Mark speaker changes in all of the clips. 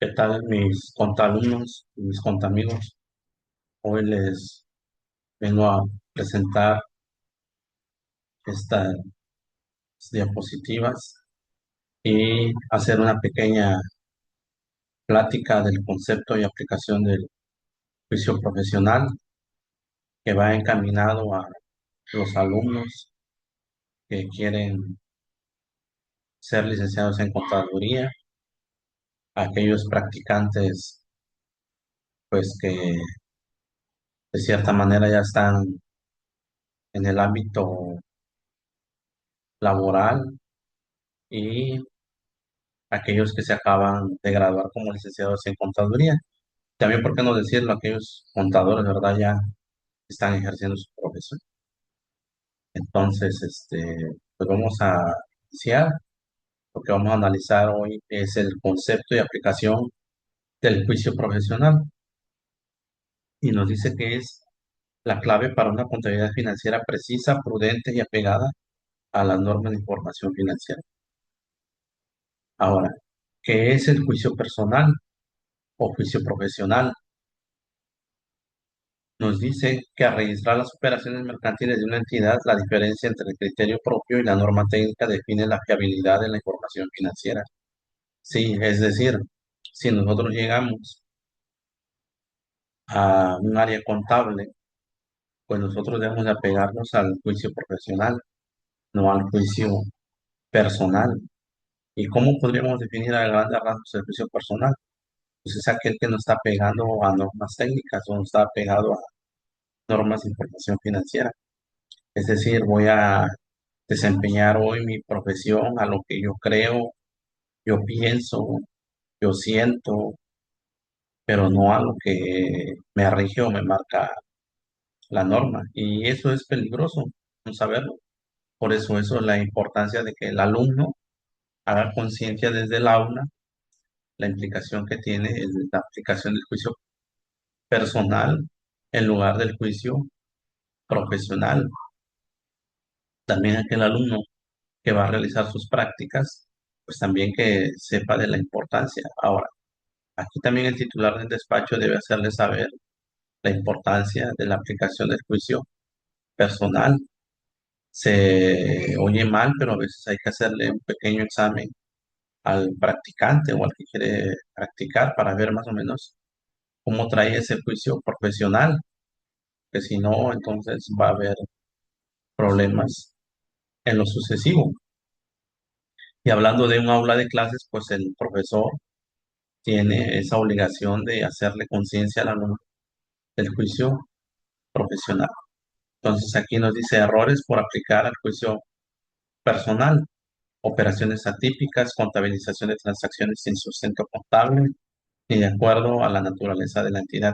Speaker 1: ¿Qué tal mis contalumnos, mis contamigos? Hoy les vengo a presentar estas diapositivas y hacer una pequeña plática del concepto y aplicación del juicio profesional que va encaminado a los alumnos que quieren ser licenciados en contaduría, a aquellos practicantes pues que de cierta manera ya están en el ámbito laboral y aquellos que se acaban de graduar como licenciados en contaduría. También, ¿por qué no decirlo? Aquellos contadores, ¿verdad? Ya están ejerciendo su profesión. Entonces, pues vamos a iniciar. Lo que vamos a analizar hoy es el concepto y aplicación del juicio profesional. Y nos dice que es la clave para una contabilidad financiera precisa, prudente y apegada a las normas de información financiera. Ahora, ¿qué es el juicio personal o juicio profesional? Nos dice que al registrar las operaciones mercantiles de una entidad, la diferencia entre el criterio propio y la norma técnica define la fiabilidad de la información financiera. Sí, es decir, si nosotros llegamos a un área contable, pues nosotros debemos de apegarnos al juicio profesional, no al juicio personal. ¿Y cómo podríamos definir a grandes rasgos el juicio personal? Pues es aquel que no está pegado a normas técnicas o no está pegado a normas de información financiera. Es decir, voy a desempeñar hoy mi profesión a lo que yo creo, yo pienso, yo siento, pero no a lo que me rige o me marca la norma. Y eso es peligroso, no saberlo. Por eso es la importancia de que el alumno haga conciencia desde el aula la implicación que tiene la aplicación del juicio personal en lugar del juicio profesional. También aquel alumno que va a realizar sus prácticas, pues también que sepa de la importancia. Ahora, aquí también el titular del despacho debe hacerle saber la importancia de la aplicación del juicio personal. Se oye mal, pero a veces hay que hacerle un pequeño examen al practicante o al que quiere practicar para ver más o menos cómo trae ese juicio profesional, que si no, entonces va a haber problemas en lo sucesivo. Y hablando de un aula de clases, pues el profesor tiene esa obligación de hacerle conciencia al alumno del juicio profesional. Entonces aquí nos dice errores por aplicar al juicio personal, operaciones atípicas, contabilización de transacciones sin sustento contable ni de acuerdo a la naturaleza de la entidad,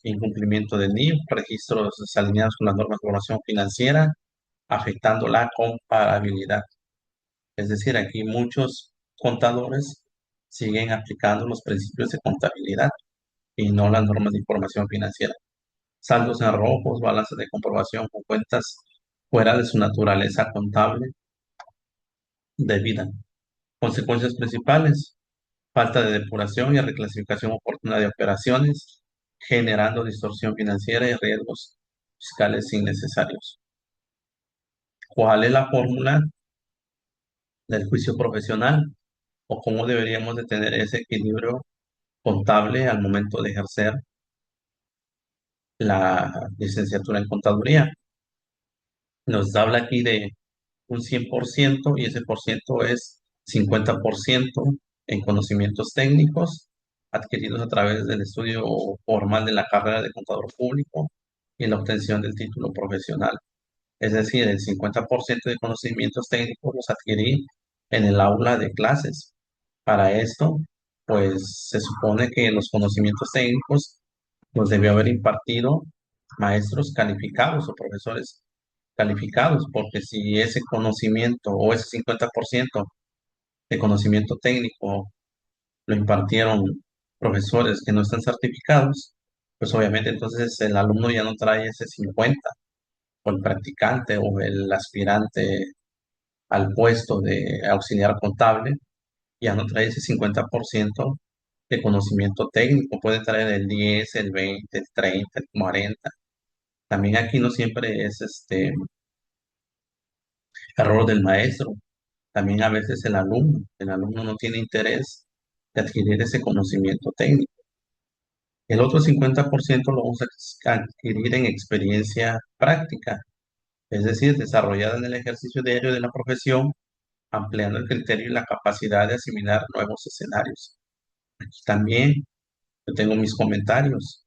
Speaker 1: incumplimiento del NIF, registros desalineados con las normas de información financiera, afectando la comparabilidad. Es decir, aquí muchos contadores siguen aplicando los principios de contabilidad y no las normas de información financiera. Saldos en rojos, balances de comprobación con cuentas fuera de su naturaleza contable debida. Consecuencias principales: falta de depuración y reclasificación oportuna de operaciones, generando distorsión financiera y riesgos fiscales innecesarios. ¿Cuál es la fórmula del juicio profesional o cómo deberíamos de tener ese equilibrio contable al momento de ejercer la licenciatura en contaduría? Nos habla aquí de un 100% y ese por ciento es 50% en conocimientos técnicos adquiridos a través del estudio formal de la carrera de contador público y la obtención del título profesional. Es decir, el 50% de conocimientos técnicos los adquirí en el aula de clases. Para esto, pues se supone que los conocimientos técnicos los debió haber impartido maestros calificados o profesores calificados, porque si ese conocimiento o ese 50% de conocimiento técnico lo impartieron profesores que no están certificados, pues obviamente entonces el alumno ya no trae ese 50, o el practicante o el aspirante al puesto de auxiliar contable ya no trae ese 50% de conocimiento técnico, puede traer el 10, el 20, el 30, el 40. También aquí no siempre es error del maestro, también a veces el alumno no tiene interés de adquirir ese conocimiento técnico. El otro 50% lo vamos a adquirir en experiencia práctica, es decir, desarrollada en el ejercicio diario de la profesión, ampliando el criterio y la capacidad de asimilar nuevos escenarios. Aquí también yo tengo mis comentarios.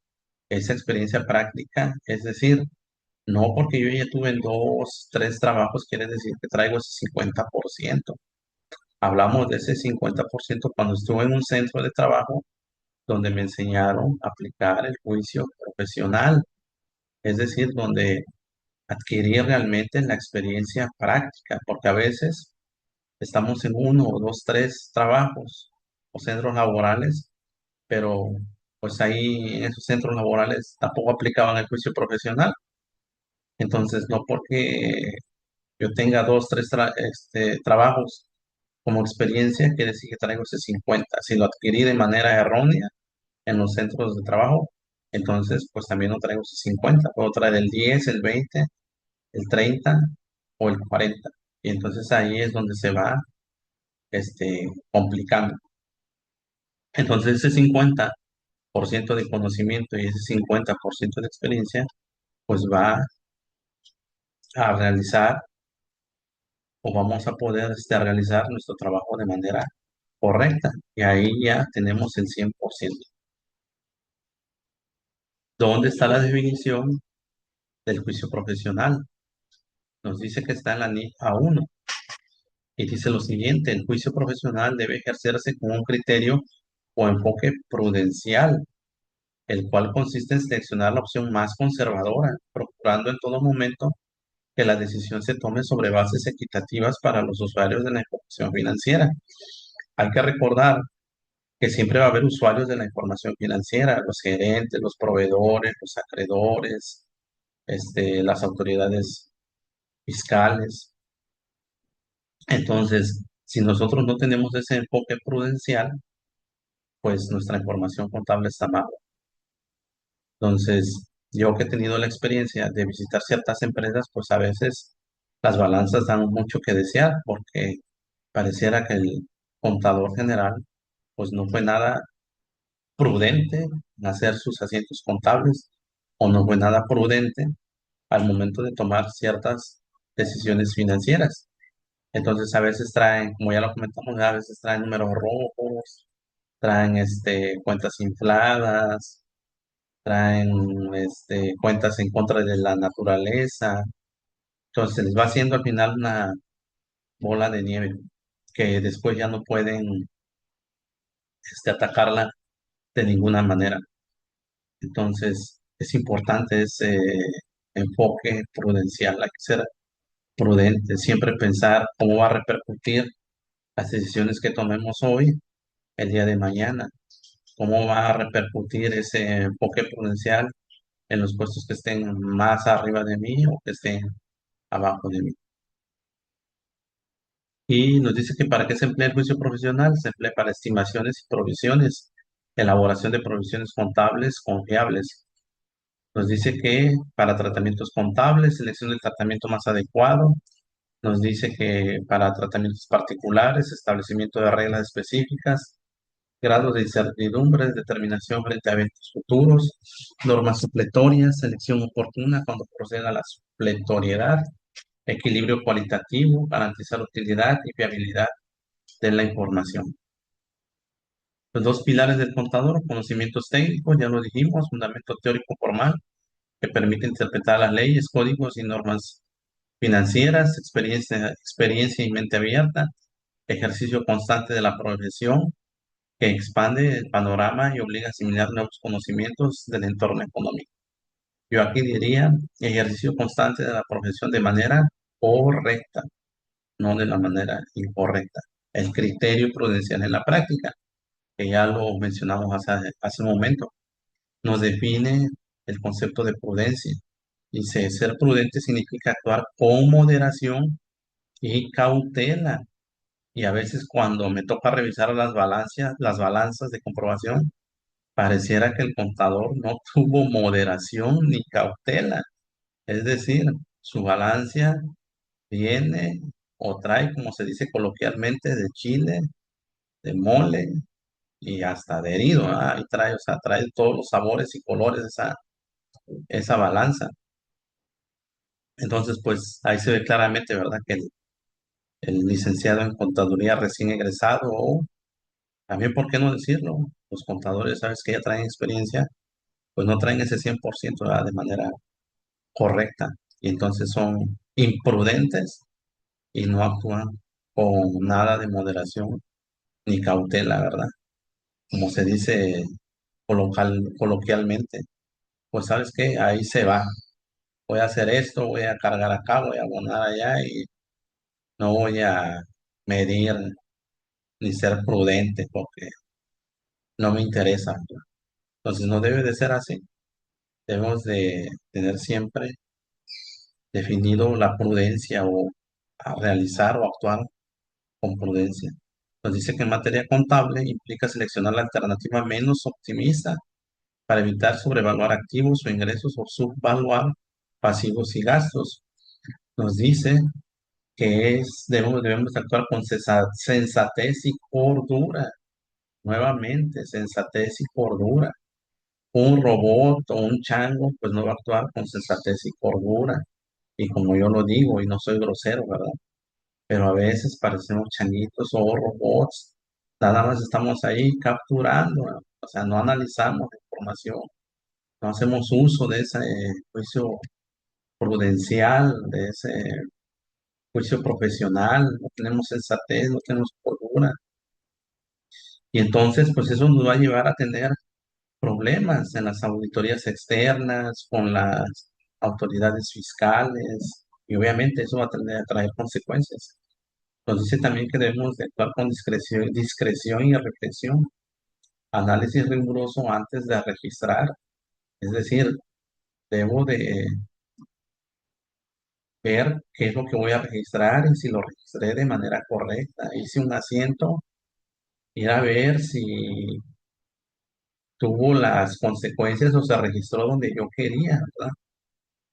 Speaker 1: Esa experiencia práctica, es decir, no porque yo ya tuve en dos, tres trabajos, quiere decir que traigo ese 50%. Hablamos de ese 50% cuando estuve en un centro de trabajo donde me enseñaron a aplicar el juicio profesional, es decir, donde adquirí realmente la experiencia práctica, porque a veces estamos en uno o dos, tres trabajos o centros laborales, pero pues ahí en esos centros laborales tampoco aplicaban el juicio profesional. Entonces, no porque yo tenga dos, tres trabajos como experiencia, quiere decir que traigo ese 50. Si lo adquirí de manera errónea en los centros de trabajo, entonces pues también no traigo ese 50. Puedo traer el 10, el 20, el 30 o el 40. Y entonces ahí es donde se va complicando. Entonces ese 50% de conocimiento y ese 50% de experiencia, pues va a realizar o vamos a poder realizar nuestro trabajo de manera correcta. Y ahí ya tenemos el 100%. ¿Dónde está la definición del juicio profesional? Nos dice que está en la NIF A1 y dice lo siguiente: el juicio profesional debe ejercerse con un criterio o enfoque prudencial, el cual consiste en seleccionar la opción más conservadora, procurando en todo momento que la decisión se tome sobre bases equitativas para los usuarios de la información financiera. Hay que recordar que siempre va a haber usuarios de la información financiera, los gerentes, los proveedores, los acreedores, las autoridades fiscales. Entonces, si nosotros no tenemos ese enfoque prudencial, pues nuestra información contable está mal. Entonces, yo que he tenido la experiencia de visitar ciertas empresas, pues a veces las balanzas dan mucho que desear porque pareciera que el contador general pues no fue nada prudente en hacer sus asientos contables o no fue nada prudente al momento de tomar ciertas decisiones financieras. Entonces a veces traen, como ya lo comentamos, a veces traen números rojos, traen cuentas infladas, traen cuentas en contra de la naturaleza. Entonces se les va haciendo al final una bola de nieve que después ya no pueden atacarla de ninguna manera. Entonces es importante ese enfoque prudencial, hay que ser prudente, siempre pensar cómo va a repercutir las decisiones que tomemos hoy, el día de mañana, cómo va a repercutir ese enfoque prudencial en los puestos que estén más arriba de mí o que estén abajo de mí. Y nos dice que para qué se emplea el juicio profesional, se emplea para estimaciones y provisiones, elaboración de provisiones contables confiables. Nos dice que para tratamientos contables, selección del tratamiento más adecuado. Nos dice que para tratamientos particulares, establecimiento de reglas específicas, grado de incertidumbre, determinación frente a eventos futuros, normas supletorias, selección oportuna cuando proceda la supletoriedad, equilibrio cualitativo, garantizar utilidad y fiabilidad de la información. Los dos pilares del contador: conocimientos técnicos, ya lo dijimos, fundamento teórico formal, que permite interpretar las leyes, códigos y normas financieras, experiencia y mente abierta, ejercicio constante de la profesión, que expande el panorama y obliga a asimilar nuevos conocimientos del entorno económico. Yo aquí diría ejercicio constante de la profesión de manera correcta, no de la manera incorrecta. El criterio prudencial en la práctica, que ya lo mencionamos hace un momento, nos define el concepto de prudencia. Dice, ser prudente significa actuar con moderación y cautela Y a veces cuando me toca revisar las balanzas de comprobación, pareciera que el contador no tuvo moderación ni cautela. Es decir, su balanza viene o trae, como se dice coloquialmente, de chile, de mole y hasta de herido, ¿ah? Y trae, o sea, trae todos los sabores y colores esa balanza. Entonces, pues ahí se ve claramente, ¿verdad? Que el licenciado en contaduría recién egresado, o también, ¿por qué no decirlo? Los contadores, ¿sabes que ya traen experiencia? Pues no traen ese 100%, ¿verdad? De manera correcta. Y entonces son imprudentes y no actúan con nada de moderación ni cautela, ¿verdad? Como se dice coloquialmente. Pues sabes qué, ahí se va. Voy a hacer esto, voy a cargar acá, voy a abonar allá y no voy a medir ni ser prudente porque no me interesa. Entonces no debe de ser así. Debemos de tener siempre definido la prudencia o a realizar o actuar con prudencia. Nos dice que en materia contable implica seleccionar la alternativa menos optimista para evitar sobrevaluar activos o ingresos o subvaluar pasivos y gastos. Nos dice que debemos actuar con sensatez y cordura. Nuevamente, sensatez y cordura. Un robot o un chango, pues no va a actuar con sensatez y cordura. Y como yo lo digo, y no soy grosero, ¿verdad? Pero a veces parecemos changuitos o robots. Nada más estamos ahí capturando, ¿no? O sea, no analizamos la información, no hacemos uso de ese juicio prudencial, de ese juicio profesional, no tenemos sensatez, no tenemos cordura. Y entonces, pues eso nos va a llevar a tener problemas en las auditorías externas, con las autoridades fiscales, y obviamente eso va a tener, a traer consecuencias. Nos dice también que debemos de actuar con discreción y reflexión, análisis riguroso antes de registrar, es decir, debo de ver qué es lo que voy a registrar y si lo registré de manera correcta. Hice un asiento, ir a ver si tuvo las consecuencias o se registró donde yo quería, ¿verdad?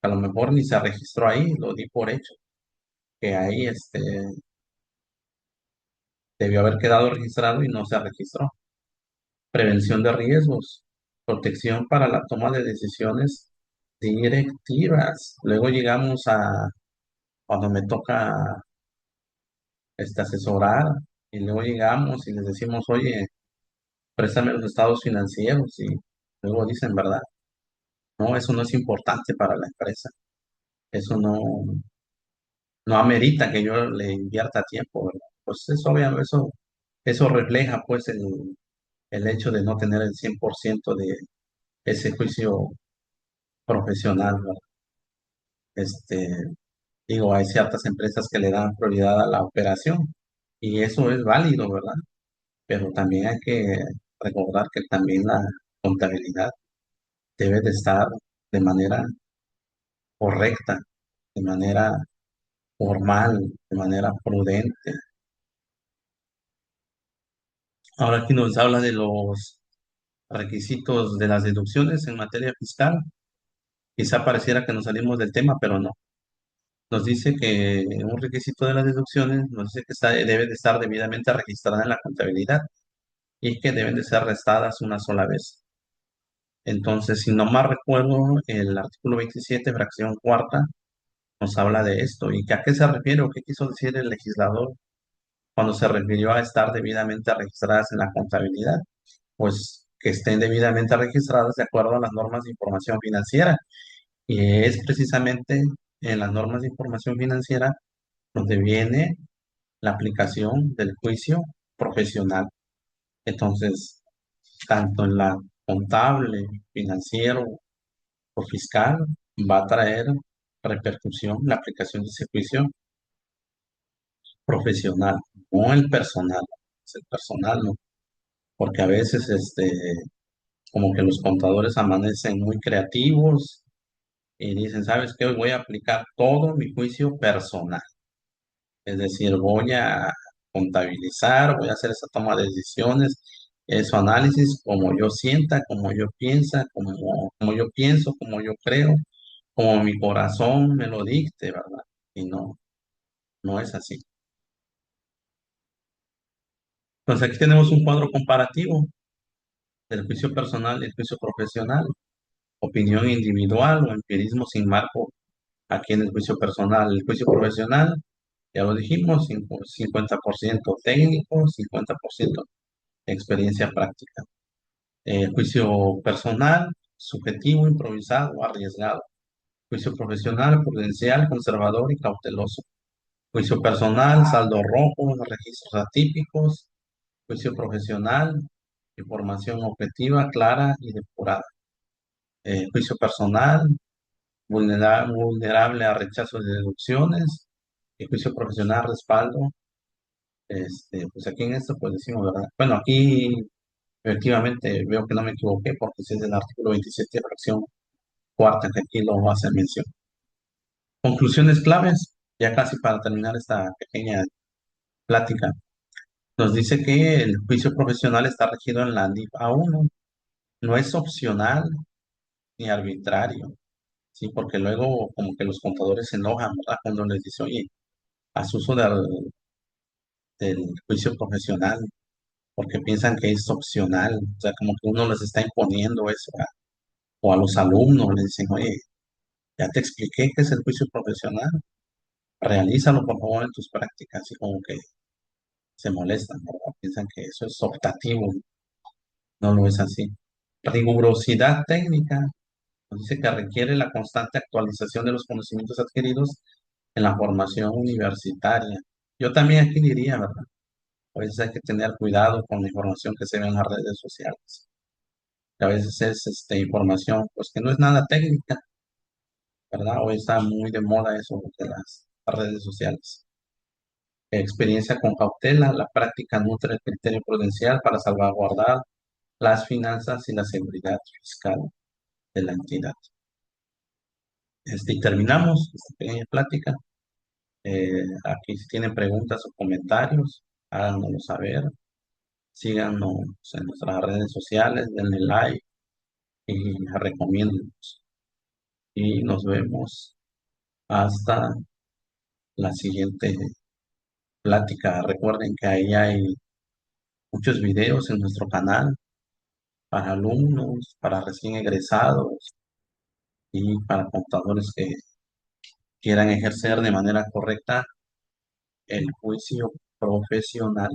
Speaker 1: A lo mejor ni se registró ahí, lo di por hecho, que ahí debió haber quedado registrado y no se registró. Prevención de riesgos, protección para la toma de decisiones directivas. Luego llegamos a cuando me toca asesorar y luego llegamos y les decimos, oye, préstame los estados financieros y luego dicen, ¿verdad? No, eso no es importante para la empresa. Eso no amerita que yo le invierta tiempo, ¿verdad? Pues eso, obviamente, eso refleja pues el hecho de no tener el 100% de ese juicio profesional, ¿verdad? Este, digo, hay ciertas empresas que le dan prioridad a la operación y eso es válido, ¿verdad? Pero también hay que recordar que también la contabilidad debe de estar de manera correcta, de manera formal, de manera prudente. Ahora aquí nos habla de los requisitos de las deducciones en materia fiscal. Quizá pareciera que nos salimos del tema, pero no. Nos dice que un requisito de las deducciones nos dice que debe de estar debidamente registrada en la contabilidad y que deben de ser restadas una sola vez. Entonces, si no mal recuerdo, el artículo 27, fracción cuarta, nos habla de esto. ¿Y que a qué se refiere o qué quiso decir el legislador cuando se refirió a estar debidamente registradas en la contabilidad? Pues que estén debidamente registradas de acuerdo a las normas de información financiera. Y es precisamente en las normas de información financiera donde viene la aplicación del juicio profesional. Entonces, tanto en la contable, financiero o fiscal, va a traer repercusión la aplicación de ese juicio profesional, no el personal, es el personal, ¿no? Porque a veces, como que los contadores amanecen muy creativos y dicen, ¿sabes qué? Hoy voy a aplicar todo mi juicio personal. Es decir, voy a contabilizar, voy a hacer esa toma de decisiones, su análisis, como yo sienta, como yo piensa, como yo pienso, como yo creo, como mi corazón me lo dicte, ¿verdad? Y no, no es así. Entonces aquí tenemos un cuadro comparativo del juicio personal y el juicio profesional, opinión individual o empirismo sin marco aquí en el juicio personal. El juicio profesional, ya lo dijimos, 50% técnico, 50% experiencia práctica. Juicio personal, subjetivo, improvisado, arriesgado. Juicio profesional, prudencial, conservador y cauteloso. Juicio personal, saldo rojo, registros atípicos. Juicio profesional, información objetiva, clara y depurada. Juicio personal, vulnerable a rechazo de deducciones. Juicio profesional, respaldo. Pues aquí en esto, pues decimos, ¿verdad? Bueno, aquí efectivamente veo que no me equivoqué porque ese es el artículo 27, fracción cuarta, que aquí lo hace mención. Conclusiones claves, ya casi para terminar esta pequeña plática. Nos dice que el juicio profesional está regido en la NIF A1, no es opcional ni arbitrario, ¿sí? Porque luego como que los contadores se enojan, ¿verdad? Cuando les dice, oye, haz uso del juicio profesional, porque piensan que es opcional, o sea, como que uno les está imponiendo eso, ¿verdad? O a los alumnos les dicen, oye, ya te expliqué qué es el juicio profesional, realízalo por favor en tus prácticas, y como que se molestan, ¿verdad? Piensan que eso es optativo, no lo es así. Rigurosidad técnica, nos dice que requiere la constante actualización de los conocimientos adquiridos en la formación universitaria. Yo también aquí diría, ¿verdad? A veces hay que tener cuidado con la información que se ve en las redes sociales. Que a veces es información pues que no es nada técnica, ¿verdad? Hoy está muy de moda eso de las redes sociales. Experiencia con cautela, la práctica nutre el criterio prudencial para salvaguardar las finanzas y la seguridad fiscal de la entidad. Y terminamos esta pequeña plática. Aquí si tienen preguntas o comentarios, háganoslo saber. Síganos en nuestras redes sociales, denle like y recomiéndenos. Y nos vemos hasta la siguiente plática. Recuerden que ahí hay muchos videos en nuestro canal para alumnos, para recién egresados y para contadores que quieran ejercer de manera correcta el juicio profesional.